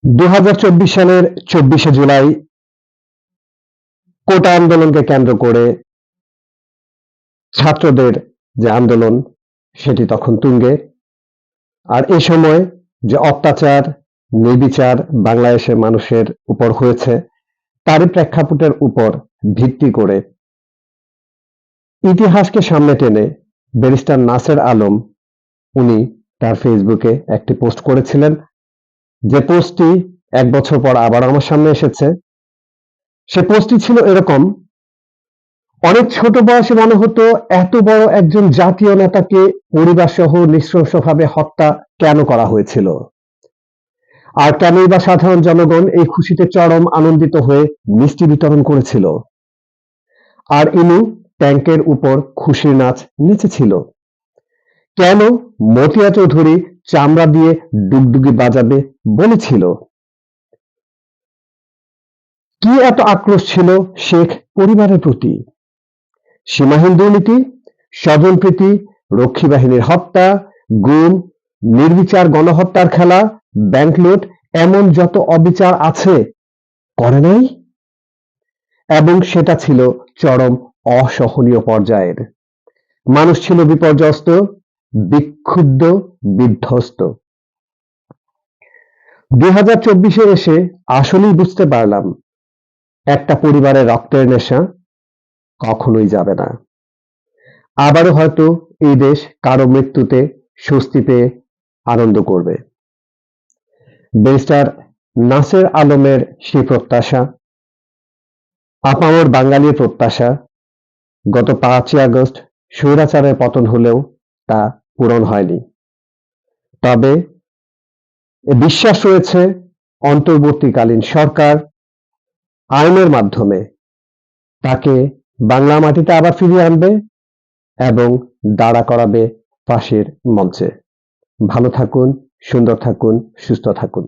2024 সালের 24শে জুলাই কোটা আন্দোলনকে কেন্দ্র করে ছাত্রদের যে আন্দোলন সেটি তখন তুঙ্গে। আর এ সময় যে অত্যাচার নির্বিচার বাংলাদেশের মানুষের উপর হয়েছে তারই প্রেক্ষাপটের উপর ভিত্তি করে ইতিহাসকে সামনে টেনে ব্যারিস্টার নাসের আলম উনি তার ফেসবুকে একটি পোস্ট করেছিলেন, যে পোস্টটি 1 বছর পর আবার আমার সামনে এসেছে। সে পোস্টটি ছিল এরকম: অনেক ছোট বয়সে মনে হতো এত বড় একজন জাতীয় নেতাকে পরিবার সহ নৃশংসভাবে হত্যা কেন করা হয়েছিল, আর কেনই বা সাধারণ জনগণ এই খুশিতে চরম আনন্দিত হয়ে মিষ্টি বিতরণ করেছিল, আর ইনু ট্যাঙ্কের উপর খুশির নাচ নেচেছিল। কেন মতিয়া চৌধুরী চামড়া দিয়ে ডুগডুগি বাজাবে বলেছিল। কি এত আক্রোশ ছিল শেখ পরিবারের প্রতি? সীমাহীন দুর্নীতি, স্বজনপ্রীতি, রক্ষী বাহিনীর হত্যা, গুম, নির্বিচার গণহত্যার খেলা, ব্যাংক লুট, এমন যত অবিচার আছে করে নাই? এবং সেটা ছিল চরম অসহনীয় পর্যায়ের। মানুষ ছিল বিপর্যস্ত, বিক্ষুব্ধ, বিধ্বস্ত। 2024-এ এসে আসলেই বুঝতে পারলাম একটা পরিবারের রক্তের নেশা কখনোই যাবে না। আবারও হয়তো এই দেশ কারো মৃত্যুতে স্বস্তি পেয়ে আনন্দ করবে। ব্যারিস্টার নাসের আলমের সেই প্রত্যাশা, আপামর বাঙালির প্রত্যাশা, গত 5ই আগস্ট স্বৈরাচারের পতন হলেও তা পূরণ হয়নি। তবে বিশ্বাস রয়েছে অন্তর্বর্তীকালীন সরকার আইনের মাধ্যমে তাকে বাংলা মাটিতে আবার ফিরিয়ে আনবে এবং দাঁড়া করাবে ফাঁসির মঞ্চে। ভালো থাকুন, সুন্দর থাকুন, সুস্থ থাকুন।